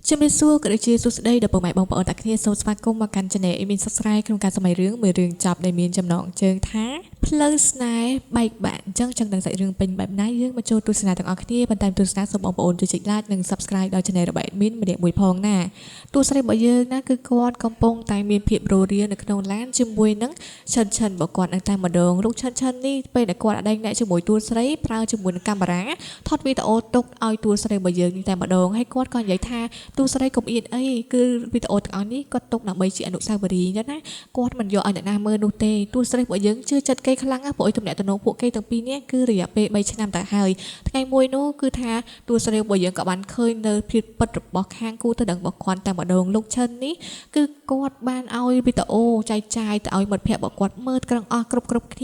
ជំរាបសួរក៏ដូចជាសួស្តីដល់ពុកម៉ែបងប្អូនទាំងគ្នាសូមស្វាគមន៍មកកាន់ Channel មីនសុខស្រាយក្នុងការសម័យរឿងមួយរឿងចប់ដែលមានចំណងជើងថាផ្លូវស្នេហ៍បែកបាក់អញ្ចឹងដឹងសាច់រឿងពេញបែបណាយើងមកចូលទស្សនាទាំងអស់គ្នាបន្តែទស្សនាសូមបងប្អូនជួយចុច Like និង Subscribe ដល់ Channel របស់ Admin ម្នាក់មួយផងណាតួស្រីរបស់យើងណាគឺគាត់កំពុងតែមានភាពរស់រាននៅក្នុងឡានជាមួយនឹងឆិនរបស់គាត់នៅតែម្ដងលោកឆិននេះពេលដែលគាត់អដែងអ្នកជាមួយតួស្រីប្រើជាមួយនឹងកាមេរ៉ាថតវីដេអូទុកឲ្យតួស្រីរបស់យើងនេះតែម្ដងហើយគាត់ក៏និយាយថាតួស្រីកុំអៀនអីគឺវីដេអូទាំងអស់នេះគាត់ទុកដើម្បីជាអនុស្សាវរីយ៍ចឹងណាគាត់មិនយកឲ្យអ្នកណាមើលនោះទេតួស្រីរបស់យើងជឿចិត្តគេខ្លាំងណាស់ព្រោះឲ្យទំនាក់ទំនងពួកគេទាំងពីរនេះគឺរយៈពេល3ឆ្នាំទៅហើយថ្ងៃមួយនោះគឺថាតួស្រីរបស់យើងក៏បានឃើញនៅភាពពិតរបស់ខាងគូទៅដឹងរបស់គាត់តែម្ដងលោកឆិននេះគឺគាត់បានឲ្យវីដេអូចែកចាយទៅឲ្យមិត្តភ័ក្តិរបស់គាត់មើលទាំងអស់គ្រប់គ្ន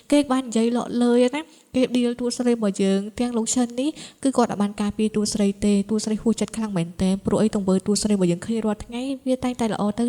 ាគេបាននិយាយលក់លើណាគេឌីលតួស្រីរបស់យើងទាំងលោកឆិននេះគឺគាត់អាចបានការពារតួស្រីទេតួស្រីហួសចិត្តខ្លាំងមែនតើព្រោះអីទង្វើតួស្រីរបស់យើងឃើញរាល់ថ្ងៃវាតែងតែល្អទៅ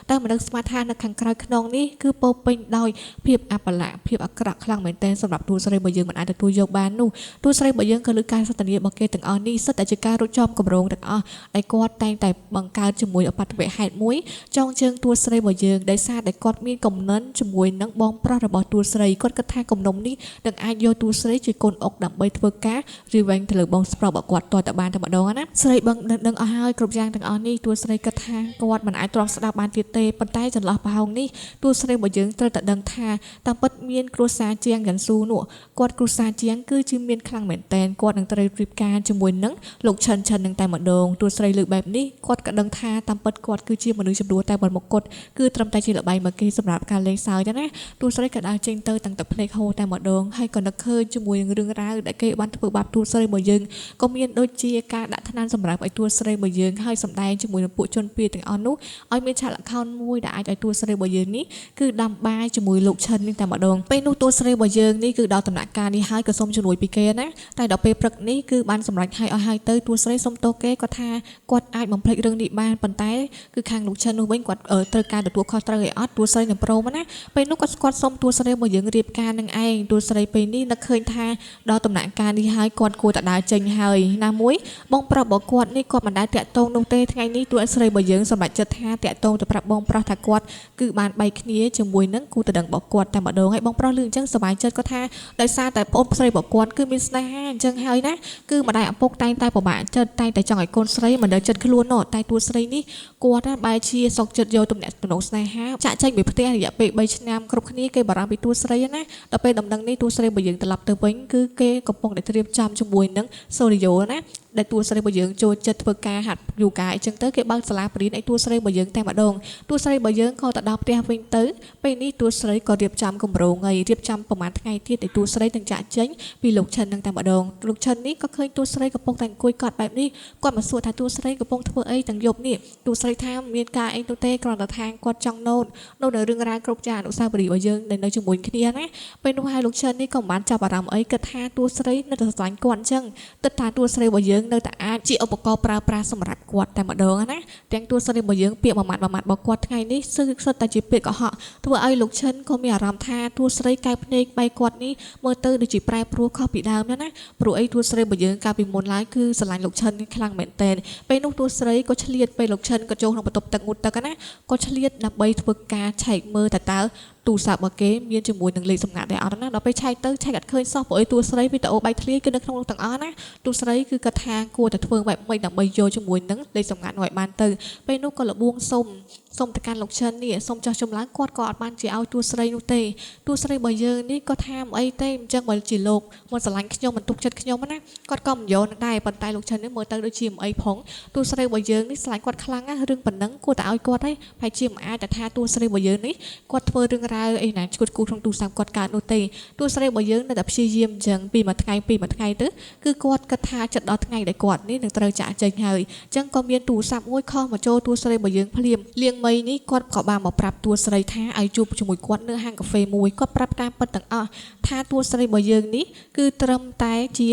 តែមិនដឹងស្មានថានៅខាងក្រៅខ្នងនេះគឺពោពេញដោយភាពអបល័កភាពអាក្រក់ខ្លាំងមែនតើសម្រាប់តួស្រីរបស់យើងមិនអាចទទួលយកបាននោះតួស្រីរបស់យើងក៏លើការសន្ទនារបស់គេទាំងអស់នេះសិតតែជាការរត់ចំកម្រងទាំងអស់ដែលគាត់តែងតែបង្កើតជាមួយអបតវហេតុមួយចងជើងតួស្រីរបស់យើងដោយសារតែគាត់មានកំណត់ជាមួយនឹងបងប្រុសរបស់តួស្រីគាត់គិតថាកំណុំនេះនឹងអាចយកតួស្រីជាកូនអុកដើម្បីធ្វើការរីវែងទៅលើបងស្រុករបស់គាត់តតែបានតែម្ដងណាស្រីដឹងអស់ហើយគ្រប់យ៉ាងទាំងអស់នេះតួស្រីគិតថាគាត់មិនអាចទ្រាំស្ដាប់បានទៀតទេប៉ុន្តែចន្លោះប្រហោងនេះតួស្រីរបស់យើងត្រូវតែដឹងថាតាមពិតមានគ្រួសារជាងយ៉ាងស៊ូនោះគាត់គ្រួសារជាងគឺជាមានខ្លាំងមែនតែនគាត់នឹងត្រូវរៀបការជាមួយនឹងលោកឆិននឹងតែម្ដងតួស្រីលើកបែបនេះគាត់ក៏ដឹងថាតាមពិតគាត់គឺជាមនុស្សចំនួនតែប៉ុនមកគាត់គឺត្រឹមតែជាល្បែងមកគេសម្រាប់ការលេងសើចណាតួស្រីក៏ដើរចេញទៅតាំងទឹកភ្នែកហូរតែម្ដងហើយក៏នឹកឃើញជាមួយនឹងរឿងរ៉ាវដែលគេបានធ្វើបាបតួស្រីរបស់យើងក៏មានដូចជាការដាក់ថ្នាំសម្រាប់ឲ្យតួស្រីរបស់យើងហើយសម្ដែងជាមួយនឹងពួកជនពៀទាំងអស់នោះឲ្យមានឆាកល្ខោនមួយដែលអាចឲ្យតួស្រីរបស់យើងនេះគឺដាំបាយជាមួយលោកឆិននេះតែម្ដងពេលនោះតួស្រីរបស់យើងនេះគឺដល់ដំណាក់កាលនេះហើយក៏សូមជំនួយពីគេណាតែដល់ពេលព្រឹកនេះគឺបានសម្រេចឲ្យហើយទៅតួស្រីសុំទោសគេគាត់ថាគាត់អាចបំភ្លេចរឿងនេះបានប៉ុន្តែគឺខាងលោកឆិននោះវិញគាត់ត្រូវការទទួលខុសត្រូវឲ្យអត់តួស្រីនឹងព្រមណាពេលនោះគាត់សុំតួស្រីរបស់យើងរៀបការនឹងឯងតួស្រីពេលនេះនឹកឃើញថាដល់ដំណាក់កាលនេះហើយគាត់គួរតែដើរចេញហើយណាមួយបងប្រុសរបស់គាត់នេះគាត់មិនដែលតាក់ទងនោះទេថ្ងៃនេះតួស្រីរបស់យើងសម្រេចចិត្តថាតាក់ទងទៅប្រាប់បងប្រុសថាគាត់គឺបានបែកគ្នាជាមួយនឹងគូតដឹងរបស់គាត់តែម្ដងហើយបងប្រុសលឺអញ្ចឹងសប្បាយចិត្តគាត់ថាដោយសារតែប្អូនស្រីរបស់គាត់គឺមានស្នេហាអញ្ចឹងហើយណាគឺម្ដាយឪពុកតែងតែពិបាកចិត្តតែងតែចង់ឲ្យកូនស្រីមិនដឹងចិត្តខ្លួននោះតែតួស្រីនេះគាត់ណាបែរជាសុកចិត្តយកទំនាក់ទំនងស្នេហាចាក់ចែងពីផ្ទះរយៈពេល3ឆ្នាំគ្រប់គ្នាគេបារម្ភពីតួស្រីណាដល់ពេលដំណឹងនេះតួស្រីរបស់យើងត្រឡប់ទៅវិញគឺគេកំពុងតែត្រៀមចំជាមួយនឹងសូរីយ៉ូណាដែលតួស្រីរបស់យើងចូលចិត្តធ្វើការហាត់យូហ្គាអញ្ចឹងទៅគេបើកសាលាបរិញ្ញាបត្រឲ្យតួស្រីរបស់យើងតែម្ដងតួស្រីរបស់យើងក៏ទៅដល់ផ្ទះវិញទៅពេលនេះតួស្រីក៏រៀបចំគម្រោងហើយរៀបចំប្រហែលថ្ងៃទៀតឲ្យតួស្រីនឹងចាក់ចេញពីលោកឆិននឹងតែម្ដងលោកឆិននេះក៏ឃើញតួស្រីកំពុងតែអង្គុយកត់បែបនេះគាត់មកសួរថាតួស្រីកំពុងធ្វើអីទាំងយប់នេះតួស្រីថាមានការអីទៅទេគ្រាន់តែថាគាត់ចង់ណូតនៅរឿងរ៉ាវគ្រប់យ៉ាងអនុស្សាវរីយ៍របស់យើងដែលនៅជាមួយគ្នាណាពេលនោះហើយលោកឆិននេះក៏មិនបានចាប់អារម្មណ៍អីគិតថាតួស្រីនៅតែស្រឡាញ់គាត់អញ្ចឹងគិតថាតួស្រីរបស់យើងនៅតែអាចជាឧបករណ៍ប្រើប្រាស់សម្រាប់គាត់តែម្ដងណាទាំងតួស្រីរបស់យើងពាក្យមួយម៉ាត់របស់គាត់ថ្ងៃនេះសុទ្ធតែជាពាក្យកុហកធ្វើឲ្យលោកឆិនក៏មានអារម្មណ៍ថាតួស្រីកែភ្នែកបែកគាត់នេះមើលទៅដូចជាប្រែប្រួលខុសពីដើមណាព្រោះអីតួស្រីរបស់យើងកាលពីមុនឡើយគឺស្រឡាញ់លោកឆិនខ្លាំងមែនទែនពេលនោះតួស្រីក៏ឆ្លៀតពេលលោកឆិនក៏ចូលក្នុងបន្ទប់ទឹកងូតទឹកណាក៏ឆ្លៀតដើម្បីធ្វើការឆែកមើលតើទូរស័ព្ទរបស់គេមានជាមួយនឹងលេខសម្ងាត់ដែរអត់ណាដល់ពេលឆែកទៅឆែកអត់ឃើញសោះព្រោះអីតួស្រីវីដេអូបែកធ្លាយគឺនៅក្នុងនោះទាំងអស់ណាតួស្រីគឺគាត់ថាគួរតែធ្វើបែបម៉េចដើម្បីយកជាមួយនឹងលេខសម្ងាត់នោះឲ្យបានទៅពេលនោះក៏លបួងសុំទៅកាន់លោកឆិននេះសុំចោះចម្លើយគាត់ក៏អត់បានជាឲ្យតួស្រីនោះទេតួស្រីរបស់យើងនេះក៏ថាអីទេអញ្ចឹងបើជាលោកមកស្រឡាញ់ខ្ញុំមិនទុកចិត្តខ្ញុំណាគាត់ក៏មិនយកនឹងដែរប៉ុន្តែលោកឆិននេះមើលទៅដូចជាអីផងតួស្រីរបស់យើងនេះស្រឡាញ់គាត់ខ្លាំងណាស់រឿងប៉ុណ្ណឹងគួរតែឲ្យគាត់ហើយប្រហែលជាមិនអាចតែថាតួស្រីរបស់យើងនេះគាត់ធ្វើរឿងរ៉ាវអីណាឈួតគូក្នុងទូរស័ព្ទគាត់កើតនោះទេតួស្រីរបស់យើងនៅតែព្យាយាមអញ្ចឹងពីមួយថ្ងៃទៅគឺគាត់គិតថាចិត្តដល់ថ្ងៃដែលគាត់នេះនឹងត្រូវចាក់ចេញហើយអញ្ចឹងក៏មានទូរស័ព្ទមួយខុសមកចូលតួស្រីរបស់យើងភ្លាមលៀងមីនេះគាត់ក៏បានមកប្រាប់តួស្រីថាឲ្យជួបជាមួយគាត់នៅហាងកាហ្វេមួយគាត់ប្រាប់តាមពិតទាំងអស់ថាតួស្រីរបស់យើងនេះគឺត្រឹមតែជា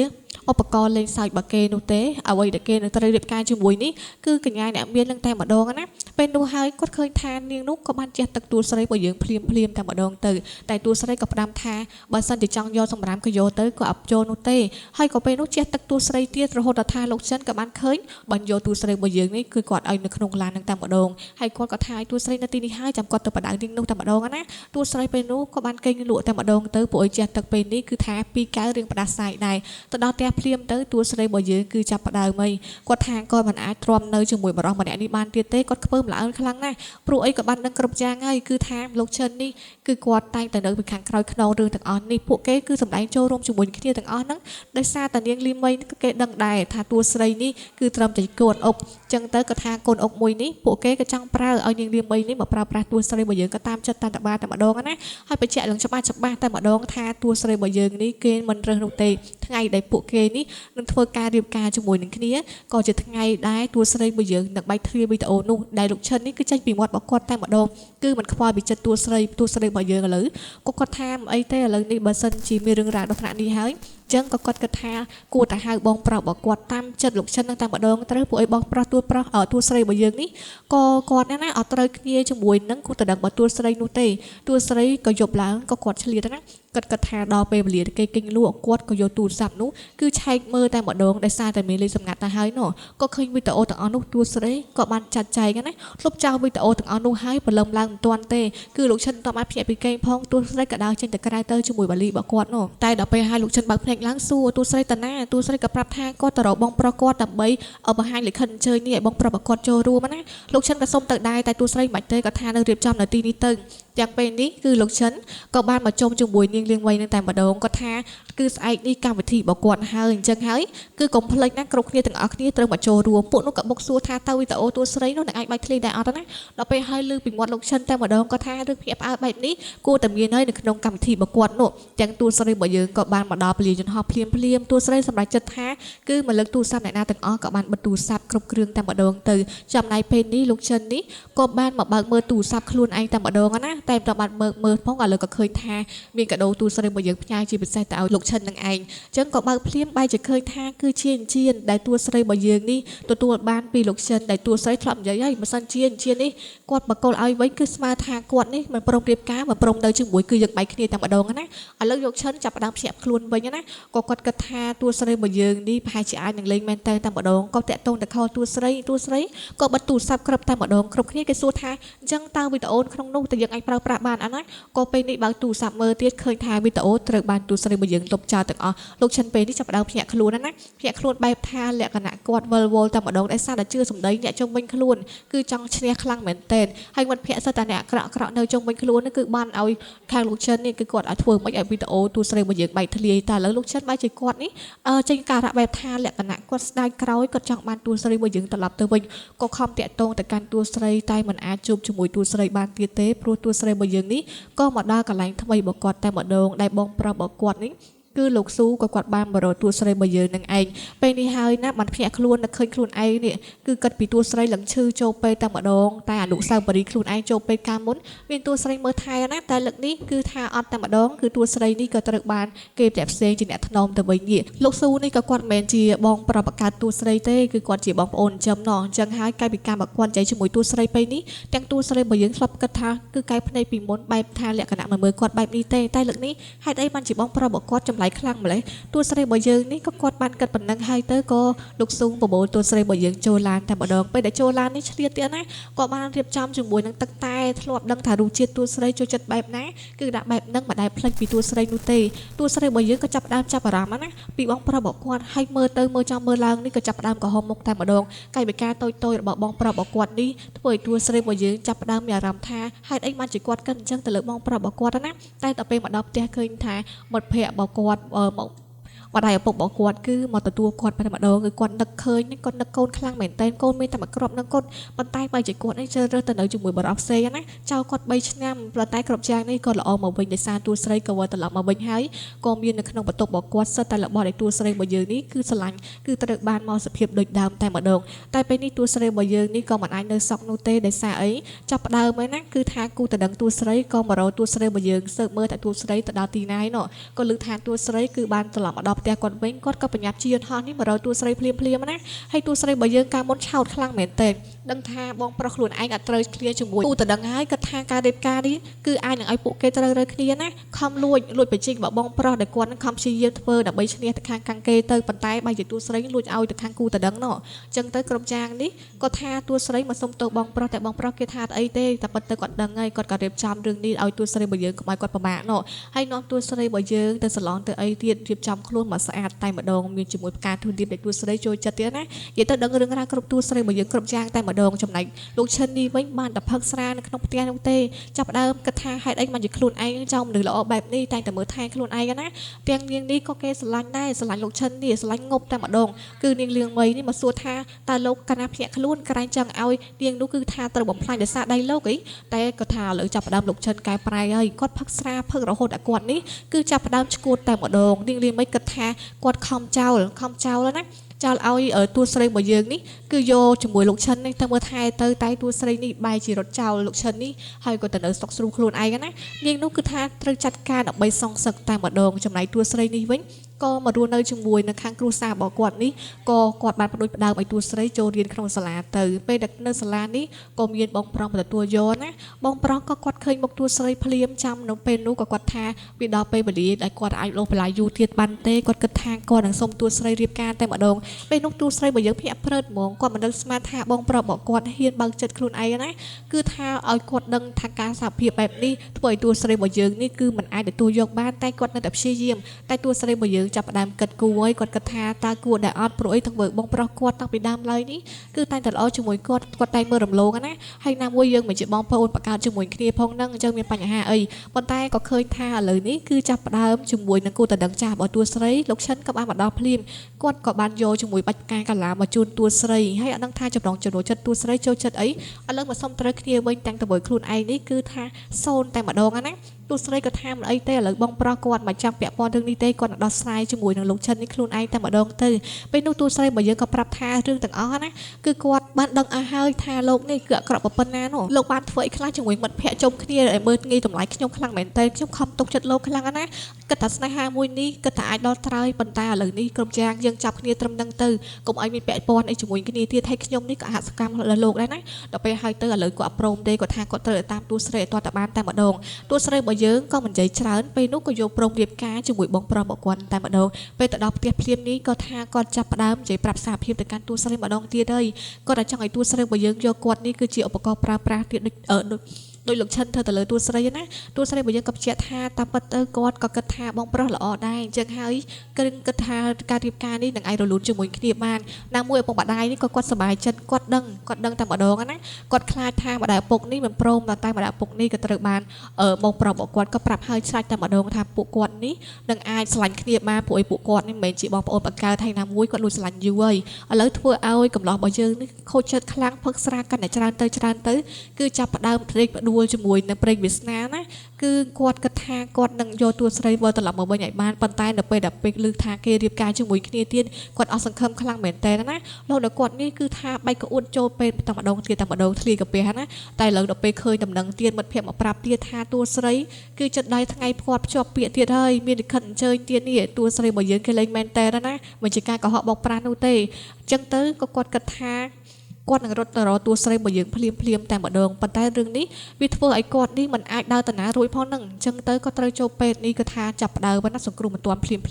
ឧបករណ៍លេងសើចរបស់គេនោះទេអ្វីដែលគេនឹងត្រូវរៀបការជាមួយនេះគឺកញ្ញាអ្នកមាននឹងតែម្ដងណាពេលនោះហើយគាត់ឃើញថានាងនោះក៏បានជះទឹកទួលស្រីរបស់យើងភ្លាមតែម្ដងទៅតែទួលស្រីក៏ផ្ដាំថាបើសិនជាចង់យកសម្រាមក៏យកទៅក៏អត់ចូលនោះទេហើយក៏ពេលនោះជះទឹកទួលស្រីទៀតរហូតដល់ថាលោកចិនក៏បានឃើញបានយកទួលស្រីរបស់យើងនេះគឺគាត់ឲ្យនៅក្នុងឡាននឹងតែម្ដងហើយគាត់ក៏ថាឲ្យទួលស្រីនៅទីនេះហើយចាំគាត់ទៅបដៅទីនោះតែម្ដងណាទួលស្រីពេលនោះក៏បានកេងលក់តែម្ដងទៅពួកឲ្យជះទឹកពេលនេះគឺថាពីកៅរឿងផ្ដាសាយដែរទៅដល់ផ្ទះភ្លាមទៅទួលស្រីរបស់យើងគឺចាប់ផ្ដើមអីគាត់ថាគាត់មិនអាចទ្រាំនៅជាមួយបរិសម្នាក់នេះបានទៀតទេគាត់ខ្ពើមល្អើខ្លាំងណាស់ព្រោះអីក៏បានដឹងគ្រប់យ៉ាងហើយគឺថាលោកចិននេះគឺគាត់តែងតែនៅពីខាងក្រោយខ្នងរឿងទាំងអស់នេះពួកគេគឺសម្ដែងចូលរួមជាមួយគ្នាទាំងអស់ហ្នឹងដោយសារតែនាងលីមីគឺគេដឹងដែរថាទួលស្រីនេះគឺត្រឹមតែកូនអុកចឹងទៅក៏ថាកូនអុកមួយនេះពួកគេក៏ចង់ប្រើឲ្យនាងលីមីនេះមកប្រើប្រាស់ទួលស្រីរបស់យើងក៏តាមចិត្តតាមតបាតែម្ដងណាហើយបញ្ជាក់ឡើងច្បាស់តែម្ដងថាទួលស្រីរបស់យើងនេះគេមិនរើសនោះទេថ្ងៃដែលពួកគេនេះនឹងធ្វើការរៀបការជាមួយនឹងគ្នាក៏ជាថ្ងៃដែរទួលស្រីរបស់យើងនឹងបែកធ្លាយវីដេអូនោះដែលលោកឈិននេះគឺចេញពីមាត់របស់គាត់តែម្ដងគឺមិនខ្វល់ពីចិត្តទួលស្រីរបស់យើងឥឡូវគាត់ថាអីទេឥឡូវនេះបើសិនជាមានរឿងរ៉ាវដល់ថ្នាក់នេះហើយចឹងក៏គាត់គិតថាគួរតែហៅបងប្រុសរបស់គាត់តាមចិត្តលោកឈិននឹងតែម្ដងត្រូវពួកឲ្យបងប្រុសទួលស្រីរបស់យើងនេះក៏គាត់ណាអត់ត្រូវគ្នាជាមួយនឹងគូតដឹងរបស់ទួលស្រីនោះទេទួលស្រីក៏យប់ឡើងក៏គាត់ឆ្លៀតណាគាត់ថាដល់ពេលវេលាគេគិញលក់គាត់ក៏យកទូរស័ព្ទនោះគឺឆែកមើលតែម្ដងដោយសារតែមានលេខសម្ងាត់ទៅហើយនោះក៏ឃើញវីដេអូទាំងអស់នោះទួលស្រីក៏បានចាត់ចែងណាលុបចោលវីដេអូទាំងអស់នោះហើយព្រលឹមឡើងមិនទាន់ទេគឺលោកឈិនតបានភ្ញាក់ពីគេងផងទួលស្រីក៏ដើរចេញទៅក្រៅទៅជាមួយបាលីរបស់គាត់នោះតែដល់ពេលហើយលោកឈិនបើកភ្នែកឡើងសួរទួលស្រីតាណាទួលស្រីក៏ប្រាប់ថាគាត់ទៅរកបងប្រុសគាត់ដើម្បីបង្ហាញលិខិតអញ្ជើញនេះឲ្យបងប្រុសរបស់គាត់ចូលរួមណាលោកឈិនក៏សុំទៅដែរតែទួលស្រីមិនទេក៏ថានឹងរៀបចំនៅទីនេះទៅទាំងពេលនេះគឺលោកឈិនក៏បានមកជុំជាមួយនាងលៀងវៃនឹងតែម្ដងគាត់ថាគឺស្អែកនេះកម្មវិធីរបស់គាត់ហើយអញ្ចឹងហើយគឺកុំភ្លេចណាគ្រប់គ្នាទាំងអស់គ្នាត្រូវមកចូលរួមពួកនោះក៏បុកសួរថាតើវីដេអូទួលស្រីនោះនឹងអាចបាច់ធ្លាយដែរអត់ណាដល់ពេលហើយលើពីមាត់លោកឈិនតែម្ដងគាត់ថារឿងភ្ញាក់ផ្អើលបែបនេះគួរតែមានហើយនៅក្នុងកម្មវិធីរបស់គាត់នោះទាំងទួលស្រីរបស់យើងក៏បានមកដល់ពលាយន្តហោះភ្លាមទួលស្រីសម្រាប់ចិត្តថាគឺមកលើកទូរស័ព្ទអ្នកណាទាំងអស់ក៏បានបិទទូរស័ព្ទគ្រប់គ្រឿងតែម្ដងទៅចំណែកពេលនេះលោកឈិននេះក៏បានមកបើកមើលទូរស័ព្ទខ្លួនឯងតែម្ដងណាតែមិនបានមើលផងឥឡូវក៏ឃើញថាមានកាដូទូរស្រីរបស់យើងផ្ញើជាពិសេសទៅឲ្យលោកឈិននឹងឯងអញ្ចឹងក៏បើកភ្លាមបែរជាឃើញថាគឺជាអញ្ជៀនដែលទូរស្រីរបស់យើងនេះទទួលបានពីលោកឈិនដែលទូរស្រីធ្លាប់និយាយហើយមិនសិនជាអញ្ជៀននេះគាត់បកគលឲ្យវិញគឺស្មើថាគាត់នេះមិនព្រមរៀបការមិនព្រមទៅជាមួយគឺយើងបែកគ្នាតែម្ដងណាឥឡូវលោកឈិនចាប់ផ្ដើមភ្ញាក់ខ្លួនវិញណាក៏គាត់គិតថាទូរស្រីរបស់យើងនេះប្រហែលជាអាចនឹងលេងមែនតែម្ដងក៏តាក់ទងទៅខលទូរស្រីក៏បិទទូរស័ព្ទគ្រប់តែម្ដងគ្រប់គ្នាគេសួរថាអញ្ចឹងតើវីដេអូក្នុងនោះតើយើងអាចប្រើប្រាស់បានអត់ណាក៏ពេលនេះបើកទូរស័ព្ទមើលទៀតឃើញថាវីដេអូត្រូវបានទូរស្រីរបស់យើងលុបចោលទាំងអស់លោកឈិនពេលនេះចាប់ផ្ដើមភ្ញាក់ខ្លួនណាភ្ញាក់ខ្លួនបែបថាលក្ខណៈគាត់វិលវល់តែម្ដងដោយសារតែជឿសម្ដីអ្នកជុំវិញខ្លួនគឺចង់ឈ្នះខ្លាំងមែនទែនហើយមិត្តភ័ក្តិសិតតែអ្នកអាក្រក់នៅជុំវិញខ្លួននេះគឺបានឲ្យខាងលោកឈិននេះគឺគាត់ឲ្យធ្វើមិនឲ្យវីដេអូទូរស្រីរបស់យើងបែកធ្លាយតែឥឡូវលោកឈិនបែរជាគាត់នេះចេញការៈបែបថាលក្ខណៈគាត់ស្ដាយក្រោយគាត់ចង់បានទូរស្រីរបស់យើងត្រឡប់ទៅវិញក៏ខំតាក់ទងទៅកាន់ទូរស្រីតែមិនអាចជួបជាមួយទូរស្រីបានទៀតទេព្រោះទូរស្រីរបស់យើងនេះក៏មកដល់កន្លែងថ្មីរបស់គាត់តែម្ដងដែលបងប្រុសរបស់គាត់នេះគឺលោកស៊ូក៏គាត់បានបរោទូស្រីរបស់យើងនឹងឯងពេលនេះហើយណាបានភ្ញាក់ខ្លួននឹកឃើញខ្លួនឯងនេះគឺគិតពីទូស្រីឡើងឈឺចូលពេទ្យតែម្ដងតែអនុស្សាវរីយ៍ខ្លួនឯងចូលពេទ្យកាលមុនមានទូស្រីមើលថែណាតែលើកនេះគឺថាអត់តែម្ដងគឺទូស្រីនេះក៏ត្រូវបានគេផ្ទះផ្សេងជាអ្នកថ្នមទៅវិញនេះលោកស៊ូនេះក៏គាត់មិនមែនជាបងប្រុសបកាទូស្រីទេគឺគាត់ជាបងប្អូនចិញ្ចឹមណោះអញ្ចឹងហើយកាយពីការមកគាត់ចៃជាមួយទូស្រីពេលនេះទាំងទូស្រីរបស់យើងធ្លាប់គិតថាគឺកាយភ្នែកពីមុនបែបថាលក្ខណៈមើលគាត់បែបនេះទេតែលើកនេះហេតុអីបានជាបងប្រុសរបស់គាត់ចម្លែកខ្លាំងម្ល៉េះទូស្រីរបស់យើងនេះក៏គាត់បានគិតប៉ុណ្ណឹងហើយទៅក៏លោកស៊ូបបោលទូស្រីរបស់យើងចូលឡានតែម្ដងពេលដែលចូលឡាននេះឆ្លៀតទៀតណាក៏បានរៀបចំជាមួយនឹងទឹកតែធ្លាប់ដឹងថារសជាតិទូស្រីចូលចិត្តបែបណាគឺដាក់បែបហ្នឹងមិនដែលផ្លេចពីទូស្រីនោះទេទូស្រីរបស់យើងក៏ចាប់ផ្ដើមចាប់អារម្មណ៍ណាពីបងប្រុសរបស់គាត់ហើយមើលទៅមើលចំមើលឡើងនេះក៏ចាប់ផ្ដើមកំហុសមុខតែម្ដងកាយវិការតូចរបស់បងប្រុសរបស់គាត់នេះធ្វើឲ្យទូស្រីរបស់យើងចាប់ផ្ដើមមានអារម្មណ៍ថាហេតុអីបានជាគាត់គិតអញ្ចឹងទៅលើបងប្រុសរបស់គាត់ណាតែដល់ពេលមកដល់ផ្ទះឃើញថាមិត្តភ័ក្តិរបស់គាត់មក Mà đại ở bụng bỏ quạt cứ mà tụi quạt mà đâu người quạt nực khơi nên con nực côn khlang mền tên côn bên ta mà crop nâng côn bàn tay bay chỉ quạt ấy chơi rơi từ nơi chừng mười bờ ốc xe á trao quạt bay nam bàn tay crop trang này còn là ôm màu bình để san tua sấy cầu từ lọ màu bình hái còn miền được nông bật tục bỏ quạt sơ tay là bỏ để tua sấy bởi giờ ní cứ sờ lạnh cứ ta được ban màu sập hiệp đôi đàm tay mà đồng tay bên ní tua sấy bởi giờ ní còn mặt anh nơi sọc nô tê để xa ấy chập đào mới nát cứ tha cu từ đằng tua sấy còn mà rồi tua sấy bởi giờ sợ mơ tại tua sấy từ đào tì nái nọ còn lư than tua sấy cứ ban từ lọ mà đọc ផ្ទះគាត់វិញគាត់ក៏ប្រញាប់ជឿនហោះនេះមករកទួស្រីភ្លាមណាហើយទួស្រីបើយើងកាលមុនឆោតខ្លាំងមែនតើដឹងថាបងប្រុសខ្លួនឯងអត់ត្រូវគ្នាជាមួយគូតដឹងហើយគាត់ថាការរៀបការនេះគឺអាចនឹងឲ្យពួកគេត្រូវរើគ្នាណាខំលួចបញ្ជីកបងប្រុសដែលគាត់នឹងខំព្យាយាមធ្វើដើម្បីឈ្នះទៅខាងគេទៅប៉ុន្តែបើជាទួស្រីលួចឲ្យទៅខាងគូតដឹងណោះអញ្ចឹងទៅក្រុមចាងនេះគាត់ថាទួស្រីមកសុំទោសបងប្រុសតែបងប្រុសគេថាអីទេតែប៉ុន្តែគាត់ដឹងហើយគាត់ក៏រៀបចំរឿងនេះឲ្យទួស្រីបើយើងកុំឲ្យគាត់ប្រមាថណោះហើយនាំទួស្រីបើយើងទៅសាឡនទៅអីទៀតរៀបចំខ្លួនមកស្អាតតែម្ដងមានជាមួយផ្កាធូលីបដែលទួស្រីចូលចិត្តទៀតណានិយាយទៅដឹងរឿងរ៉ាវគ្រប់ទួស្រីបើយើងគ្រប់យ៉ាងតែម្ដងចំណែកលោកឈិននេះវិញបានតែផឹកស្រានៅក្នុងផ្ទះនោះទេចាប់ដើមគិតថាហេតុអីមិនជាខ្លួនឯងចង់មនុស្សល្អបែបនេះតែមើលថែខ្លួនឯងណាទាំងនាងនេះក៏គេស្រឡាញ់ដែរស្រឡាញ់លោកឈិននេះស្រឡាញ់ងប់តែម្ដងគឺនាងលៀងមីនេះមកសួរថាតើលោកកណាភ្ញាក់ខ្លួនក្រែងចង់ឲ្យនាងនោះគឺថាត្រូវបំផ្លាញដោយសារដៃលោកអីតែគាត់ថាឥឡូវចាប់ដើមលោកឈិនកែប្រែហើយគាត់ផឹកស្រាផឹករហូតដល់គាត់នេះគឺចាប់ដើមឈួតតែម្ដងនាងលៀងមីគិតថាគាត់ខំចោលណាចោលឲ្យទួស្រីរបស់យើងនេះគឺយកជាមួយលោកឈិននេះទៅមើលថែទៅតែទួស្រីនេះបែរជារត់ចោលលោកឈិននេះហើយក៏ទៅនៅស្តុកស្រូវខ្លួនឯងណានាងនោះគឺថាត្រូវចាត់ការដើម្បីសងសឹកតែម្ដងចំណែកទួស្រីនេះវិញក៏មករស់នៅជាមួយនៅខាងគ្រួសាររបស់គាត់នេះក៏គាត់បានបដិបផ្ដើមឲ្យទួស្រីចូលរៀនក្នុងសាលាទៅពេលដែលនៅសាលានេះក៏មានបងប្រុសទទួលយកណាបងប្រុសក៏គាត់ឃើញមុខទួស្រីភ្លាមចាំនៅពេលនោះក៏គាត់ថាវាដល់ពេលវេលាដែលគាត់អាចលោបន្លាយយូរទៀតបានទេគាត់គិតថាគាត់នឹងសុំទួស្រីរៀបការតែម្ដងពេលនោះទួស្រីបើយើងភ្ញាក់ព្រឹតហ្មងគាត់មិនដឹងស្មានថាបងប្រុសរបស់គាត់ហ៊ានបើកចិត្តខ្លួនឯងណាគឺថាឲ្យគាត់ដឹងថាការសារភាពបែបនេះធ្វើឲ្យទួស្រីរបស់យើងនេះគឺមិនអាចទទួលយកបានតែគាត់នៅតែព្យាយាមតែទួស្រីរបស់យើងចាប់ផ្ដើមគិតគូរហើយគាត់គិតថាតើគួរដែលអត់ព្រោះអីទាំងបងប្រុសគាត់តាំងពីដើមឡើយនេះគឺតែងតែល្អជាមួយគាត់តែមើលរំលងណាហើយណាមួយយើងមិនជាបងប្អូនបង្កើតជាមួយគ្នាផងហ្នឹងអញ្ចឹងមានបញ្ហាអីប៉ុន្តែក៏ឃើញថាឥឡូវនេះគឺចាប់ផ្ដើមជាមួយនឹងគូតដឹងចាស់របស់ទួស្រីលោកឈិនក៏បានមកដល់ភ្លាមគាត់ក៏បានយកជាមួយបាច់ផ្កាកាឡាមកជូនទួស្រីហើយអត់ដឹងថាចំណងចំណូលចិត្តទួស្រីចូលចិត្តអីឥឡូវមកសុំត្រូវគ្នាវិញទាំងទៅខ្លួនឯងនេះគឺថាសូនតែម្ដងណាទួស្រីក៏ថាមិនអីទេឥឡូវបងប្រុសគាត់មិនចង់ពាក់ព័ន្ធរឿងនេះទេគាត់នឹងដោះស្រាយជាមួយនឹងលោកឈិននេះខ្លួនឯងតែម្ដងទៅពេលនោះទួស្រីបើយើងក៏ប្រាប់ថារឿងទាំងអស់ណាគឺគាត់បានដឹងអស់ហើយថាលោកនេះគឺអក្រក់ប៉ុណ្ណានោះលោកបានធ្វើអីខ្លះជាមួយមិត្តភ័ក្តិជុំគ្នាឲ្យមើលងាយតម្លៃខ្ញុំខ្លាំងមែនតើខ្ញុំខំទុកចិត្តលោកខ្លាំងណាគិតថាស្នេហាមួយនេះគិតថាអាចដល់ត្រើយប៉ុន្តែឥឡូវនេះក្រុមយ៉ាងយើងចាប់គ្នាត្រឹមនឹងទៅកុំឲ្យមានពាក់ព័ន្ធអីជាមួយគ្នាទៀតហើយខ្ញុំនេះក៏អហសកម្មដល់លោកដែរណាដល់ពេលហើយទៅឥឡូវគាត់ព្រមទេគាត់ថាគាត់ត្រូវតាមទួស្រីឲ្យតតែបានតែម្ដងទួស្រីរបស់យើងក៏មិននិយាយច្រើនពេលនោះក៏យកព្រមរៀបការជាមួយបងប្រុសរបស់គាត់តែម្ដងពេលទៅដល់ផ្ទះភ្លាមនេះក៏ថាគាត់ចាប់ផ្ដើមនិយាយប្រាប់សារភាពទៅកាន់ទួស្រីម្ដងទៀតហើយគាត់អាចចង់ឲ្យទួស្រីរបស់យើងយកគាត់នេះគឺជាឧបករណ៍ប្រើប្រាស់ទៀតដោយលោកឈិនធ្វើទៅលើទួស្រីណាទួស្រីរបស់យើងក៏បញ្ជាក់ថាតាមពិតទៅគាត់ក៏គិតថាបងប្រុសល្អដែរអញ្ចឹងហើយគិតថាការរៀបការនេះនឹងអាចរលូនជាមួយគ្នាបានណាមួយឪពុកម្ដាយនេះក៏គាត់សប្បាយចិត្តគាត់ដឹងតែម្ដងណាគាត់ខ្លាចថាម្ដាយឪពុកនេះមិនព្រមតែម្ដាយឪពុកនេះក៏ត្រូវបានបងប្រុសរបស់គាត់ក៏ប្រាប់ឲ្យស្រេចតែម្ដងថាពួកគាត់នេះនឹងអាចស្រឡាញ់គ្នាបានព្រោះឲ្យពួកគាត់នេះមិនមែនជាបងប្អូនបង្កើតហើយណាមួយគាត់លួចស្រឡាញ់យូរហើយឥឡូវធ្វើឲ្យកំឡោះរបស់យើងនេះខូចចិត្តខ្លាំងផឹកស្រាកាន់តែច្រើនទៅគឺចាប់ផ្ដើមព្រេកផ្ដួលជាមួយនឹងព្រេងវាសនាណាគឺគាត់គិតថាគាត់នឹងយកទួស្រីវិលត្រឡប់មកវិញឲ្យបានប៉ុន្តែនៅពេលដែលពេកឮថាគេរៀបការជាមួយគ្នាទៀតគាត់អស់សង្ឃឹមខ្លាំងមែនតើណាលោកដល់គាត់នេះគឺថាបែកក្អួតចូលពេកតែម្ដងទៀតតែម្ដងធ្លាកាពះណាតែឥឡូវដល់ពេលឃើញដំណឹងទៀតមិត្តភក្តិមកប្រាប់ទៀតថាទួស្រីគឺចិត្តដៃថ្ងៃផ្គាត់ភ្ជាប់ពាក្យទៀតហើយមានលិខិតអញ្ជើញទៀតនេះទួស្រីរបស់យើងគេលេងមែនតើណាមិនជាការកុហកបោកប្រាស់នោះទេអញ្ចឹងទៅក៏គាត់គិតថាគាត់នឹងរត់ទៅរកទួស្រីរបស់យើងភ្លាមតែម្ដងប៉ុន្តែរឿងនេះវាធ្វើឲ្យគាត់នេះមិនអាចដើរតាណារួចផងហ្នឹងអញ្ចឹងទៅក៏ត្រូវចូលពេទ្យនេះក៏ថាចាប់ផ្ដើមណាសង្គ្រោះមិនទាន់ភ្លាម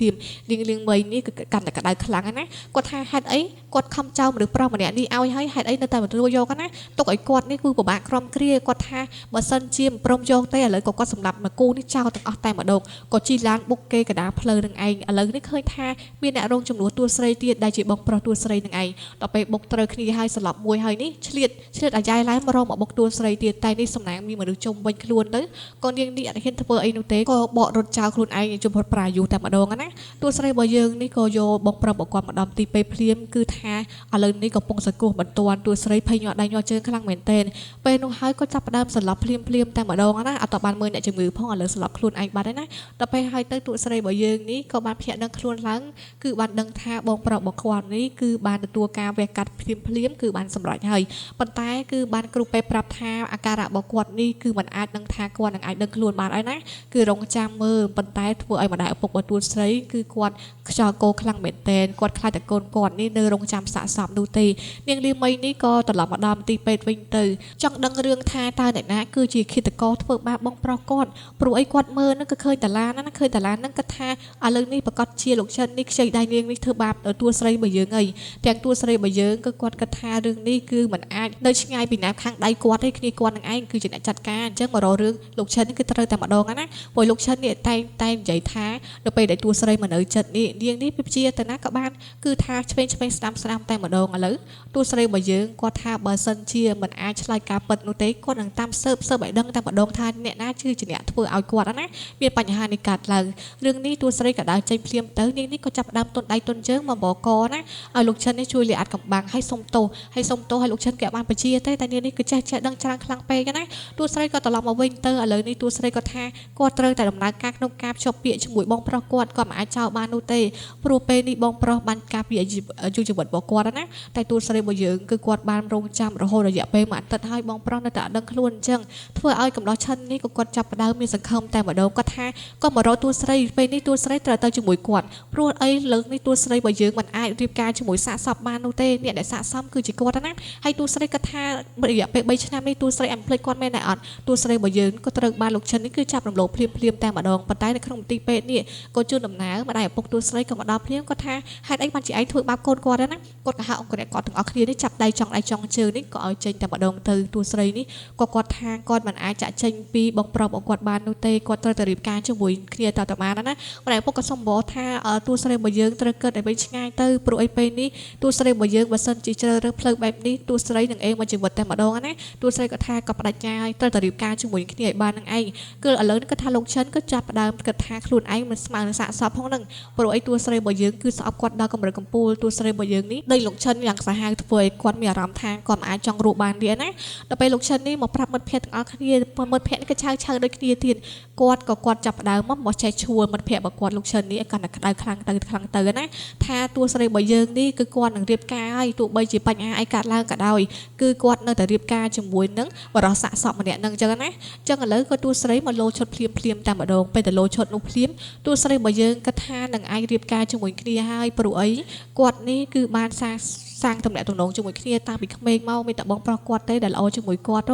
លៀងមីនេះក៏កាន់តែក្តៅខ្លាំងណាគាត់ថាហេតុអីគាត់ខំចោលមនុស្សប្រុសម្នាក់នេះឲ្យហើយហេតុអីនៅតែមិនទទួលយកណាទុកឲ្យគាត់នេះគឺពិបាកក្រំគ្រាគាត់ថាបើសិនជាមិនព្រមយកទេឥឡូវក៏គាត់សម្រាប់មកគូនេះចោលទាំងអស់តែម្ដងក៏ជីឡានបុកគេកដាផ្លូវនឹងឯងឥឡូវនេះឃើញថាមានអ្នករងចំនួនទួស្រីទៀតដែលជាបងប្រុសទួស្រីនឹងឯងដល់ពេលបុកត្រូវគ្នាហើយស្លាប់មួយហើយនេះឆ្លៀតអាយ៉ៃឡើងមករកមកបុកទួស្រីទៀតតែនេះសំណាងមានមនុស្សជុំវិញខ្លួនទៅក៏នាងនេះអត់ហ៊ានធ្វើអីនោះទេក៏បករត់ចោលខ្លួនឯងជំរត់ប្រាយុតែម្ដងណាទួស្រីរបស់យើងនេះក៏យកបងប្រុសរបស់គាត់មកដល់ទីពេលភ្លាមគឺថាឥឡូវនេះកំពុងសង្គ្រោះបន្ទាន់ទួស្រីភ័យញាក់ដៃញាក់ជើងខ្លាំងមែនទែនពេលនោះហើយក៏ចាប់ផ្ដើមសន្លប់ភ្លាមតែម្ដងណាអត់តបានមើលអ្នកជំងឺផងឥឡូវសន្លប់ខ្លួនឯងបាត់ហើយណាដល់ពេលហើយទៅទួស្រីរបស់យើងនេះក៏បានភ្ញាក់ដឹងខ្លួនឡើងគឺបានដឹងថាបងប្រុសរបស់គាត់នេះគឺបានទទួលការវះកាត់ភ្លាមគឺបាន សម្រាប់ហើយប៉ុន្តែគឺបានគ្រូពេទ្យប្រាប់ថាអាការៈរបស់គាត់នេះគឺមិនអាចនឹងថាគាត់នឹងអាចដឹងខ្លួនបានអីណាគឺរងចាំមើលប៉ុន្តែធ្វើឲ្យម្ដាយឪពុករបស់ទួលស្រីគឺគាត់ខ្យល់កោខ្លាំងមែនតែនគាត់ខ្លាចតែកូនគាត់នេះនៅរងចាំសាកសពនោះទេនាងលីមីនេះក៏ត្រឡប់មកដល់មន្ទីរពេទ្យវិញទៅចង់ដឹងរឿងថាតើអ្នកណាគឺជាឃាតករធ្វើបាបបងប្រុសគាត់ព្រោះអីគាត់មើលនឹងក៏ឃើញតាឡាណាឃើញតាឡានឹងគាត់ថាឥឡូវនេះប្រកាសជាលោកចិននេះខ្ចីដៃនាងនេះធ្វើបាបទួលស្រីរបស់យើងអីទាំងទួលស្រីរបស់យើងគឺគាត់គិតថារឿងនេះគឺមិនអាចនៅឆ្ងាយពីណាខាងដៃគាត់ទេគ្នាគាត់នឹងឯងគឺជាអ្នកចាត់ការអញ្ចឹងមករករឿងលោកចិនគឺត្រូវតែម្ដងណាព្រោះលោកចិននេះតែនិយាយថានៅពេលដែលទួលស្រីមកនៅចិត្តនេះនាងនេះពិជាទៅណាក៏បានគឺថាឆ្វេងស្ដាំតែម្ដងឥឡូវទួលស្រីរបស់យើងគាត់ថាបើសិនជាមិនអាចឆ្លើយការពិតនោះទេគាត់នឹងតាមស៊ើបឲ្យដឹងតែម្ដងថាអ្នកណាគឺជាអ្នកធ្វើឲ្យគាត់ណាមានបញ្ហានេះកើតឡើងរឿងនេះទួលស្រីក៏ដើរចេញភ្លាមទៅនាងនេះក៏ចាប់ផ្ដើមទុនដៃទុនជើងមកបកណាឲ្យលោកចិននេះជួយលាអាត់កំបាំងឲ្យសុំទោសឲ្យលោកចិនគេបានបញ្ជាទេតែនាងនេះគឺចេះដឹងច្រើនខ្លាំងពេកណាទួលស្រីក៏ត្រឡប់មកវិញទៅឥឡូវនេះទួលស្រីក៏ថាគាត់ត្រូវតែដំណើរការក្នុងការភ្ជាប់ពាក្យជាមួយបងប្រុសគាត់មិនអាចចោលបាននោះទេព្រោះពេលនេះបងប្រុសបានការពារជីវិតរបស់គាត់ណាតែទួលស្រីរបស់យើងគឺគាត់បានរងចាំរហូតរយៈពេលមួយអាទិត្យហើយបងប្រុសនៅតែអត់ដឹងខ្លួនអញ្ចឹងធ្វើឲ្យកំឡោះឈិននេះក៏គាត់ចាប់ផ្ដើមមានសង្ឃឹមតែម្ដងគាត់ថាគាត់មករកទួលស្រីពេលនេះទួលស្រីត្រូវទៅជាមួយគាត់ព្រោះអីលើកនេះទួលស្រីរបស់យើងមិនអាចរៀបការជាមួយសាកសពបាននោះទេអ្នកដែលសាកសមគឺជាគាត់ណាហើយទួលស្រីគាត់ថារយៈពេល3ឆ្នាំនេះទួលស្រីអែមភ្លេចគាត់មែនតែអត់ទួលស្រីរបស់យើងក៏ត្រូវបានលោកឈិននេះគឺចាប់រំលោភភ្លាមតែម្ដងប៉ុន្តែនៅក្នុងមន្ទីរពេទ្យនេះក៏ជួនដំណើរម្ដាយឪពុកទួលស្រីក៏មកដល់ភ្លាមគាត់ថាហេតុអីបានជាឯងធ្វើបាបកូនគាត់ណាគាត់ក៏ហៅអង្គរៈគាត់ទាំងអស់គ្នានេះចាប់ដៃចង់ជើងនេះក៏ឲ្យចេញតែម្ដងទៅទួលស្រីនេះក៏គាត់ថាគាត់មិនអាចចាក់ចេញពីបងប្រុសរបស់គាត់បាននោះទេគាត់ត្រូវតែរៀបការជាមួយគ្នាតទៅបានណាម្ដាយឪពុកក៏សំបោថាទួលស្រីរបស់យើងត្រូវកើតឲ្យវិញឆ្ងាយទៅព្រោះអីពេលនេះទួលស្រីរបស់យើងបើសិនជាជ្រើសរើសផ្លូវបែបនេះទួលស្រីនឹងឯងមកជីវិតតែម្ដងណាទួលស្រីក៏ថាក៏បដិញ្ញាឲ្យត្រូវតែរៀបការជាមួយគ្នាឲ្យបាននឹងឯងគឺឥឡូវនេះគាត់ថាលោកចិនក៏ចាប់ផ្ដើមគាត់ថាខ្លួនឯងមិនស្មើនឹងសាកសពផងនឹងព្រោះអីទួលស្រីរបស់យើងគឺស្អប់គាត់ដល់កម្រិតកំពូលទួលស្រីរបស់យើងនេះដីលោកចិនយ៉ាងសាហាវធ្វើឲ្យគាត់មានអារម្មណ៍ថាគាត់មិនអាចចង់រស់បានទៀតណាដល់ពេលលោកចិននេះមកប្រាប់មិត្តភក្តិទាំងអស់គ្នាមិត្តភក្តិនេះក៏ឆៅដូចគ្នាទៀតគាត់ចាប់ផ្ដើមមកចេះឈួលមិត្តភក្តិរបស់គាត់លោកចិននេះឲ្យកាន់តែក្តៅខ្លាំងទៅណាថាទួលស្រីរបស់យើងនេះគឺគាត់នឹងរៀបការឲ្យទោះបីជាបញ្ហាអីកើតឡើងក៏ដោយគឺគាត់នៅតែរៀបការជាមួយនឹងបរិស័កសពម្នាក់នឹងអញ្ចឹងណាអញ្ចឹងឥឡូវក៏ទួលស្រីមកលោឈុតភ្លាមតែម្ដងពេលទៅលោឈុតនោះភ្លាមទួលស្រីរបស់យើងក៏ថានឹងអាចរៀបការជាមួយគ្នាហើយព្រោះអីគាត់នេះគឺបានសាងទំនាក់ទំនងជាមួយគ្នាតាំងពីក្មេងមកមានតែបងប្រុសគាត់ទេដែលល្អជាមួយគាត់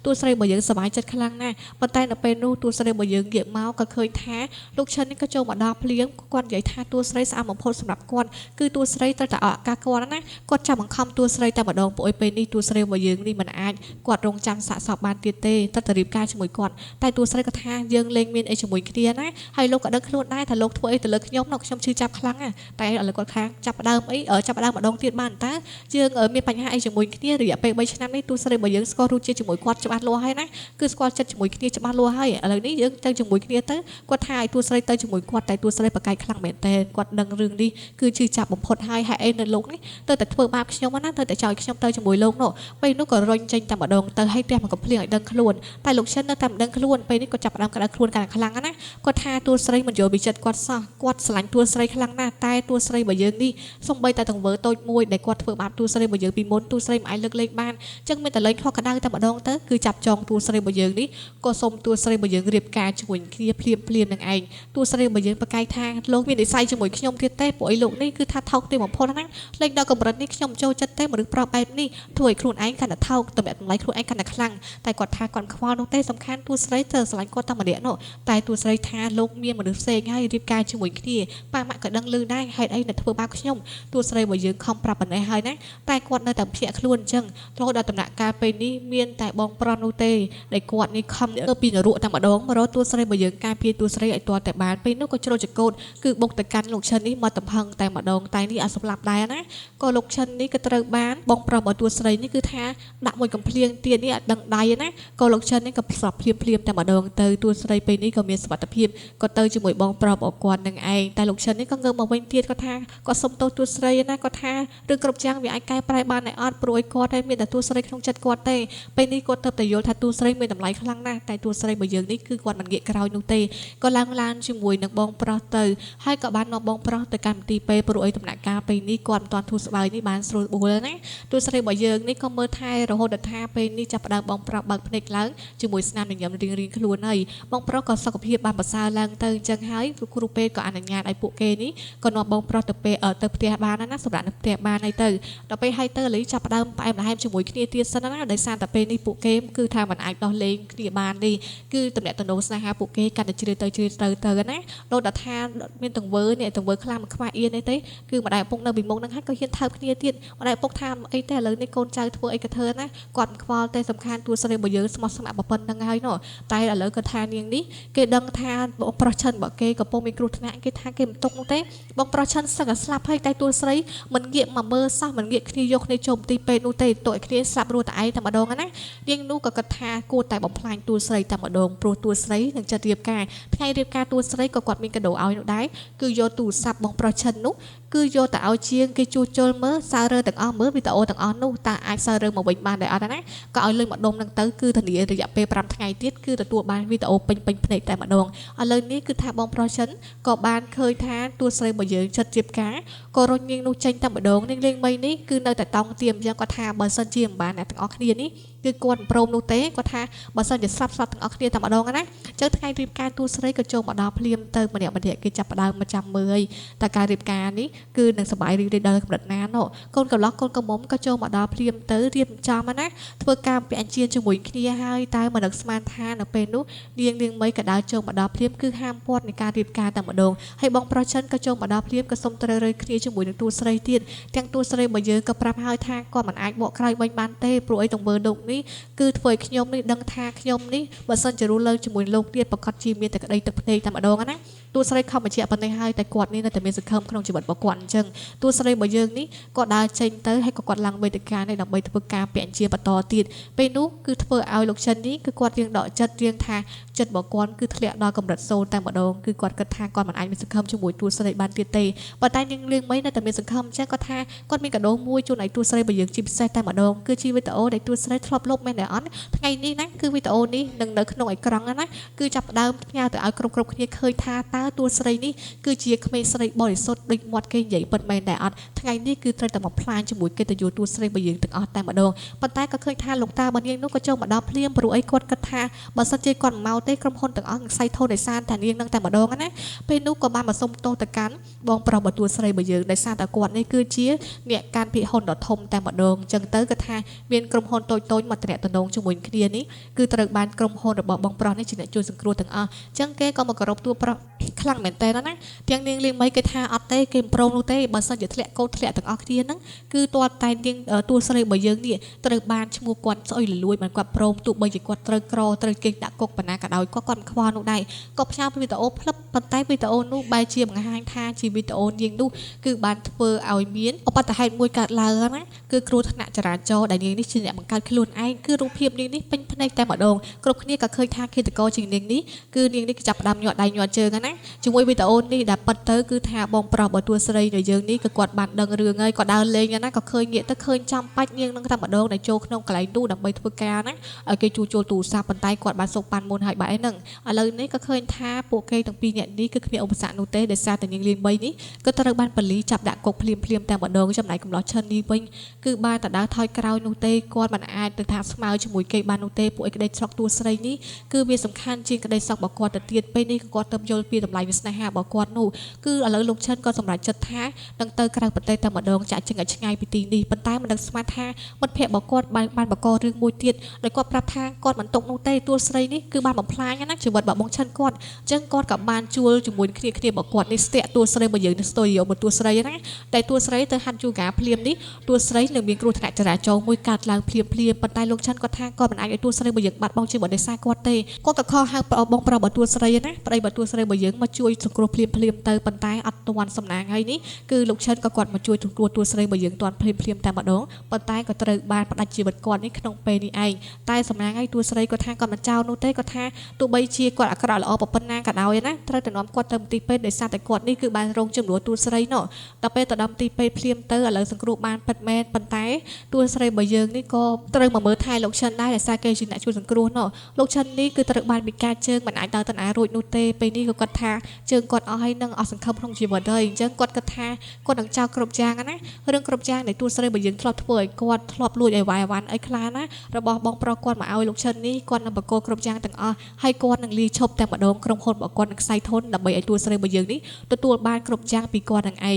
ទួលស្រីរបស់យើងសប្បាយចិត្តខ្លាំងណាស់ប៉ុន្តែនៅពេលនោះទួលស្រីរបស់យើងងាកមកក៏ឃើញថាលោកឈិននេះក៏ចូលមកដល់ភ្លាមគាត់និយាយថាទួលស្រីស្អាតបំផុតសម្រាប់គាត់គឺទួលស្រីត្រូវតែអកការគាត់ណាគាត់ចាប់បង្ខំទួលស្រីតែម្ដងព្រោះពេលនេះទួលស្រីរបស់យើងនេះមិនអាចគាត់រងចាំសាកសពបានទៀតទេត្រូវតែរៀបការជាមួយគាត់តែទួលស្រីក៏ថាយើងលែងមានអីជាមួយគ្នាណាហើយលោកក៏ដឹងខ្លួនដែរថាលោកធ្វើអីទៅលើខ្ញុំខ្ញុំឈឺចាប់ខ្លាំងណាតែឥឡូវគាត់ខាងចាប់ផ្ដើមម្ដងទៀតបានតើយើងមានបញ្ហាអីជាមួយគ្នារយៈពេល3ឆ្នាំនេះទូស្រីរបស់យើងស្គាល់រសជាតិជាមួយគាត់ច្បាស់លាស់ហើយណាគឺស្គាល់ចិត្តជាមួយគ្នាច្បាស់លាស់ហើយឥឡូវនេះយើងទៅជាមួយគ្នាទៅគាត់ថាឲ្យទូស្រីទៅជាមួយគាត់តែទូស្រីប្រកែកខ្លាំងមែនតើគាត់ដឹងរឿងនេះគឺជឿចាប់បំផុតហើយហេតុអីនៅលោកនេះទៅតែធ្វើបាបខ្ញុំណាទៅតែចោលខ្ញុំទៅជាមួយលោកនោះពេលនោះក៏រុញចេញតែម្ដងទៅឲ្យផ្ទះមកកំភ្លៀងឲ្យដឹងខ្លួនតែលោកឈិននៅតែមិនដឹងខ្លួនពេលនេះគាត់ចាប់ផ្ដើមក្តៅខ្លួនកាន់តែខ្លាំងណាគាត់ថាទូស្រីមិនយល់ពីចិត្តគាត់សោះគាត់ស្រឡាញ់ទូស្រីខ្លាំងណាស់តែទូស្រីរបស់យើងនេះសំបីតែទង្វើតូចមួយដែលគាត់ធ្វើបាបទូស្រីរបស់យើងពីមុនទូស្រីមិនអាចលើកលែងបានអញ្ចឹងមានតែលេងខកក្តៅតែម្ដងទៅគឺចាប់ចងទូស្រីរបស់យើងនេះក៏សុំទូស្រីរបស់យើងរៀបការជាមួយគ្នាភ្លាមនឹងឯងទូស្រីរបស់យើងប្រកែកថាលោកមាននិស្ស័យជាមួយខ្ញុំទៀតទេពួកឯលោកនេះគឺថាថោកទីបំផុតណាលេងដល់កម្រិតនេះខ្ញុំចូលចិត្តទេមនុស្សប្រុសបែបនេះធ្វើឲ្យខ្លួនឯងកាន់តែថោកតម្លាក់តម្លៃខ្លួនឯងកាន់តែខ្លាំងតែគាត់ថាគាត់ខ្វល់នោះទេសំខាន់ទូស្រីត្រូវស្រឡាញ់គាត់តែម្នាក់នោះតែទូស្រីថាលោកមានមនុស្សផ្សេងហើយរៀបការជាមួយគ្នាប៉ាម៉ាក់ក៏ដឹងឮដែរហេតុអីនៅធ្វើបាបខ្ញុំទូស្រីរបស់យើងខំប្រាប់ប៉ុណ្ណេះហើយណាតែគាត់នៅតែភ្ញាក់ខ្លួនអញ្ចឹងរហូតដល់ដំណាក់កាលពេលនេះមានតែបងប្រុសនោះទេដែលគាត់នេះខំទៅពីនរកតែម្ដងមករកទូស្រីរបស់យើងការពារទូស្រីឲ្យទាល់តែបានពេលនោះក៏ជ្រុលចកោតគឺបុកទៅកាន់លោកឈិននេះមកតំផឹងតែម្ដងតែនេះអត់សម្លាប់ដែរណាក៏លោកឈិននេះក៏ត្រូវបានបងប្រុសរបស់ទូស្រីនេះគឺថាដាក់មួយកំភ្លៀងទៀតនេះអត់ដឹងដៃណាក៏លោកឈិននេះក៏ផ្សព្វភ្លាមតែម្ដងទៅទូស្រីពេលនេះក៏មានសុវត្ថិភាពក៏ទៅជាមួយបងប្រុសរបស់គាត់នឹងឯងតែលោកឈិននេះក៏ងើបមកវិញទៀតគាត់ថាគាត់សុំទោសទូស្រីណាគាត់ថារឿងគ្រប់ ចាំងវាអាចកែប្រែបានតែអត់ព្រោះឲ្យគាត់តែមានតែតួស្រីក្នុងចិត្តគាត់ទេពេលនេះគាត់ទៅតែយល់ថាតួស្រីមានតម្លៃខ្លាំងណាស់តែតួស្រីរបស់យើងនេះគឺគាត់មិនងាកក្រោយនោះទេគាត់ឡើងឡានជាមួយនឹងបងប្រុសទៅហើយក៏បាននាំបងប្រុសទៅកម្មវិធីពេលព្រោះឲ្យដំណាក់កាលពេលនេះគាត់មិនទាន់ធូរស្បើយនេះបានស្រួលបួលណាតួស្រីរបស់យើងនេះក៏មើលថែរហូតដល់ថាពេលនេះចាប់ផ្ដើមបងប្រុសបើកភ្នែកឡើងជាមួយស្នាមញញឹមរៀងខ្លួនហើយបងប្រុសក៏សុខភាពបានប្រសើរឡើងទៅអញ្ចឹងហើយគ្រូពេទ្យក៏អនុញ្ញាតឲ្យពួកគេនេះក៏នាំបងប្រុសទៅផ្ទះបានណាសម្រាប់នៅផ្ទះបានហើយទៅដល់ពេលហើយទៅឥឡូវចាប់ផ្ដើមផ្អែមល្ហែមជាមួយគ្នាទៀតសិនណាដោយសារតែពេលនេះពួកគេគឺថាមិនអាចដោះលែងគ្នាបានទេគឺតំណែងតំណងស្នេហាពួកគេកាន់តែជ្រាលទៅណាលោកដល់ថាមានទង្វើនេះទង្វើខ្លាំងមិនខ្វះអៀនទេគឺម្ដាយឪពុកនៅពីមុខហ្នឹងហើយក៏ហ៊ានថើបគ្នាទៀតម្ដាយឪពុកថាអីទេឥឡូវនេះកូនចៅធ្វើអីក៏ធ្វើណាគាត់មិនខ្វល់ទេសំខាន់តួស្រីរបស់យើងស្មោះស្ម័គ្រប៉ុណ្្នឹងហើយនោះតែឥឡូវគាត់ថានាងនេះគេដឹងថាបងប្រុសឈិនរបស់គេកំពុងមានគ្រោះថ្នាក់គេថាគេមិនទុកនោះទេបងប្រុសឈិនសឹកតែស្លាប់ហើយតែតួស្រីមិនងាកមកមើលសោះមិនងាកគ្នាយកគ្នាចូលទីពេទ្យនោះទេតួឲ្យគ្នាស្លាប់រស់តែឯងតែម្ដងណានាងនោះក៏គិតថាគួរតែបំផ្លាញតួស្រីតែម្ដងព្រោះតួស្រីនឹងចិត្តរៀបការថ្ងៃរៀបការតួស្រីក៏គាត់មានកាដូឲ្យនោះដែរគឺយកទូរស័ព្ទបងប្រុសឈិននោះគឺយកទៅឲ្យជាងគេជួសជុលមើលសើរើទាំងអស់មើលវីដេអូទាំងអស់នោះតើអាចសើរើមកវិញបានដែរអត់ណាក៏ឲ្យលេងម្ដុំនឹងទៅគឺធានារយៈពេល5ថ្ងៃទៀតគឺទទួលបានវីដេអូពេញភ្នែកតែម្ដងឥឡូវនេះគឺថាបងប្រុសឈិនក៏បានឃើញថាតួស្រីរបស់យើងចិត្តរៀបការក៏រុញនាងនោះចេញតែម្ដងនាងលេងមីនេះគឺនៅតែតង់ទៀមអញ្ចឹងគាត់ថាបើសិនជាមិនបានអ្នកទាំងអស់គ្នានេះគឺគាត់មិនព្រមនោះទេគាត់ថាបើសិនជាស្លាប់ទាំងអស់គ្នាតែម្ដងណាអញ្ចឹងថ្ងៃរៀបការតួស្រីក៏ចូលមកដល់ភ្លាមទៅម្នាក់គេចាប់ផ្ដើមមកចាំមើលតែការរៀបការនេះគឺនឹងសប្បាយរីករាយដល់កម្រិតណាណូកូនកន្លោះកូនកំមុំក៏ចូលមកដល់ភ្លាមទៅរៀបចំណាធ្វើការពាក់អញ្ជើញជាមួយគ្នាហើយតែមិននឹកស្មានថានៅពេលនោះនាងមីក៏ដើរចូលមកដល់ភ្លាមគឺហាមព័ទ្ធនៃការរៀបការតែម្ដងហើយបងប្រុសឈិនក៏ចូលមកដល់ភ្លាមក៏សុំត្រូវរើគ្នាជាមួយនឹងតួស្រីទៀតទាំងតួស្រីរបស់យើងក៏ប្រាប់ហើយថាគាត់មិនអាចបកក្រោយវិញបានទេព្រោះអីទង្វើលោកនេះគឺធ្វើឲ្យខ្ញុំនេះដឹងថាខ្ញុំនេះបើសិនជារស់លើជាមួយលោកទៀតប្រកាសជាមានតែក្តីទឹកភ្នែកតែម្ដងណាតួស្រីខំបញ្ជាក់ប៉ុណ្ណេះហើយតែគាត់នេះនៅតែមានសង្ឃឹមក្នុងជីវិតរបស់គាត់អញ្ចឹងតួស្រីរបស់យើងនេះក៏ដើរចេញទៅហើយក៏គាត់ឡើងវេទិកានេះដើម្បីធ្វើការពាក់ជាបន្តទៀតពេលនោះគឺធ្វើឲ្យលោកចិននេះគឺគាត់រៀងដកចិត្តរៀងថាចិត្តរបស់គាត់គឺធ្លាក់ដល់កម្រិតសូន្យតែម្ដងគឺគាត់គិតថាគាត់មិនអាចមានសង្ឃឹមជាមួយតួស្រីបានទៀតទេប៉ុន្តែនាងលៀងមីនៅតែមានសង្ឃឹមអញ្ចឹងគាត់ថាគាត់មានកាដូមួយជូនឲ្យតួស្រីរបស់យើងជាពិសេសតែម្ដងគឺជាវីដេអូដែលតួស្រីធ្លាប់លុបមែនទេអត់ថ្ងៃនេះណាគឺវីដេអូនេះនឹងនៅក្នុងអេក្រង់ណាគឺចាប់ផ្ដើមផ្ញើទៅឲ្យគ្រប់គ្នាឃើញថាតើតួស្រីនេះគឺជាក្មេងស្រីបរិសុទ្ធដូចមាត់គេនិយាយពិតមែនតែអត់ថ្ងៃនេះគឺត្រូវតែមកផ្លាញជាមួយកិត្តិយសតួស្រីរបស់យើងទាំងអស់តែម្ដងប៉ុន្តែក៏ឃើញថាលោកតារបស់នាងនោះក៏ចូលមកដល់ភ្លាមព្រោះអីគាត់គិតថាបើសិនជាគាត់មិនមកទេក្រុមហ៊ុនទាំងអស់នឹងខ្សែធនដោយសារតែនាងនឹងតែម្ដងណាពេលនោះក៏បានមកសុំទោសទៅកាន់បងប្រុសរបស់តួស្រីរបស់យើងដោយសារតែគាត់នេះគឺជាអ្នកការភាគហ៊ុនដ៏ធំតែម្ដងអញ្ចឹងទៅគាត់ថាមានក្រុមហ៊ុនតូចមកតំណងជាមួយគ្នានេះគឺត្រូវបានក្រុមហ៊ុនរបស់បងប្រុសនេះជាអ្នកជួយសង្គ្រោះទាំងអស់អញ្ចឹងគេក៏មកគោរពតួប្រុសខ្លាំងមែនតើណាទាំងនាងលៀងមីគេថាអត់ទេគេមិនព្រមនោះទេបើសិនជាធ្លាក់កូនធ្លាក់ទាំងអស់គ្នាហ្នឹងគឺទាល់តែនាងតួស្រីរបស់យើងនេះត្រូវបានឈ្មោះគាត់ស្អុយលលួយបានគាត់ព្រមទោះបីជាគាត់ត្រូវក្រត្រូវគេដាក់គុកបណ្ណាក៏ដោយគាត់មិនខ្វល់នោះដែរក៏ផ្សាយវីដេអូផ្លឹបប៉ុន្តែវីដេអូនោះបែរជាបង្ហាញថាជាវីដេអូនាងនោះគឺបានធ្វើឲ្យមានឧបទ្ទហេតុមួយកើតឡើងណាគឺគ្រោះថ្នាក់ចរាចរណ៍ដែលនាងនេះជាអ្នកបង្កើតខ្លួនឯងគឺរូបភាពនាងនេះពេញភ្នែកតែម្ដងគ្រប់គ្នាក៏ឃើញថាឃាតករជាងនាងនេះគឺនាងនេះចាប់ផ្ដើមញាត់ដៃញាត់ជើងណាជាមួយវីដេអូនេះដែលប៉ັດទៅគឺថាបងប្រុសរបស់តួស្រីរបស់យើងនេះគឺគាត់បានដឹងរឿងហើយក៏ដើរលេងណាក៏ឃើញងាកទៅឃើញចាំបាច់នាងនឹងតែម្ដងដែលចូលក្នុងកន្លែងនោះដើម្បីធ្វើការណាឲ្យគេជួសជុលទូរស័ព្ទប៉ុន្តែគាត់បានសុកប៉ាន់មុនហើយបែរហ្នឹងឥឡូវនេះក៏ឃើញថាពួកគេទាំងពីរនាក់នេះគឺគ្មានឧបសគ្គនោះទេដោយសារតែនាងលៀងបីនេះក៏ត្រូវបានប៉ូលីសចាប់ដាក់គុកភ្លាមតែម្ដងចំណែកកំឡោះឈិននេះវិញគឺបានតែដើរថយក្រោយនោះទេគាត់មិនអាចទៅថាស្មើជាមួយគេបាននោះទេពួកឯក្តីស្រុកតួស្រីនេះគឺវាសំខាន់ជាងក្តីសោករបស់គាត់ទៅទៀតពេលនេះគាត់ទៅយល់ពីតម្លៃវាស្នេហារបស់គាត់នោះគឺឥឡូវលោកឈិនក៏សម្រេចចិត្តថានឹងទៅក្រៅប្រទេសតែម្ដងចាក់ចេញឲ្យឆ្ងាយពីទីនេះប៉ុន្តែមិនដឹងស្មានថាមិត្តភក្តិរបស់គាត់បានបង្ករឿងមួយទៀតដោយគាត់ប្រាប់ថាគាត់មិនទុកនោះទេតួស្រីនេះគឺបានបំផ្លាញណាជីវិតរបស់បងឈិនគាត់អញ្ចឹងគាត់ក៏បានជួលជាមួយគ្នារបស់គាត់នេះស្ទាក់តួស្រីរបស់យើងនៅស្ទូឌីយោរបស់តួស្រីណាតែតួស្រីទៅហាត់យូហ្គាភ្លាមនេះតួស្រីនឹងមានគ្រោះថ្នាក់ចរាចរណ៍មួយកើតឡើងភ្លាមប៉ុន្តែលោកឈិនគាត់ថាគាត់មិនអាចឲ្យតួស្រីរបស់យើងបាត់បង់ជីវិតដោយសារគាត់ទេគាត់ក៏ខកហៅបងប្រុសរបស់តួស្រីណាប្តីរបស់តួស្រីរបស់យើង មកជួយសង្គ្រោះភ្លាមទៅប៉ុន្តែអត់ទាន់សំណាងហើយនេះគឺលោកឈិនក៏គាត់មកជួយសង្គ្រោះតួស្រីរបស់យើងទាន់ភ្លាមតែម្ដងប៉ុន្តែក៏ត្រូវបានផ្ដាច់ជីវិតគាត់នេះក្នុងពេលនេះឯងតែសំណាងហើយតួស្រីគាត់ថាគាត់មិនចោលនោះទេគាត់ថាទោះបីជាគាត់អាក្រក់ល្អប៉ុណ្ណាក៏ដោយណាត្រូវតែនាំគាត់ទៅមន្ទីរពេទ្យដោយសារតែគាត់នេះគឺបានរងជំនួសតួស្រីនោះដល់ពេលទៅដល់មន្ទីរពេទ្យភ្លាមទៅឥឡូវសង្គ្រោះបានពិតមែនប៉ុន្តែតួស្រីរបស់យើងនេះក៏ត្រូវមកមើលថែលោកឈិនដែរដោយសារគេជាអ្នកជួយសង្គ្រោះនោះលោកឈិននេះគឺត្រូវបានពិការជើងមិនអាចដើរទៅណារួចនោះទេពេលនេះក៏គាត់ថាជើងគាត់អស់ហើយនឹងអស់សង្ឃឹមក្នុងជីវិតហើយអញ្ចឹងគាត់គិតថាគាត់នឹងចោលគ្រប់យ៉ាងណារឿងគ្រប់យ៉ាងដែលតួស្រីរបស់យើងធ្លាប់ធ្វើឲ្យគាត់ធ្លាប់លួចអីវ៉ៃវ៉ាន់អីខ្លះណារបស់បងប្រុសគាត់មកឲ្យលោកឈិននេះគាត់នឹងបកគោគ្រប់យ៉ាងទាំងអស់ហើយគាត់នឹងលាឈប់តែម្ដងក្រុមហ៊ុនរបស់គាត់នឹងខ្សែធនដើម្បីឲ្យតួស្រីរបស់យើងនេះទទួលបានគ្រប់យ៉ាងពីគាត់នឹងឯង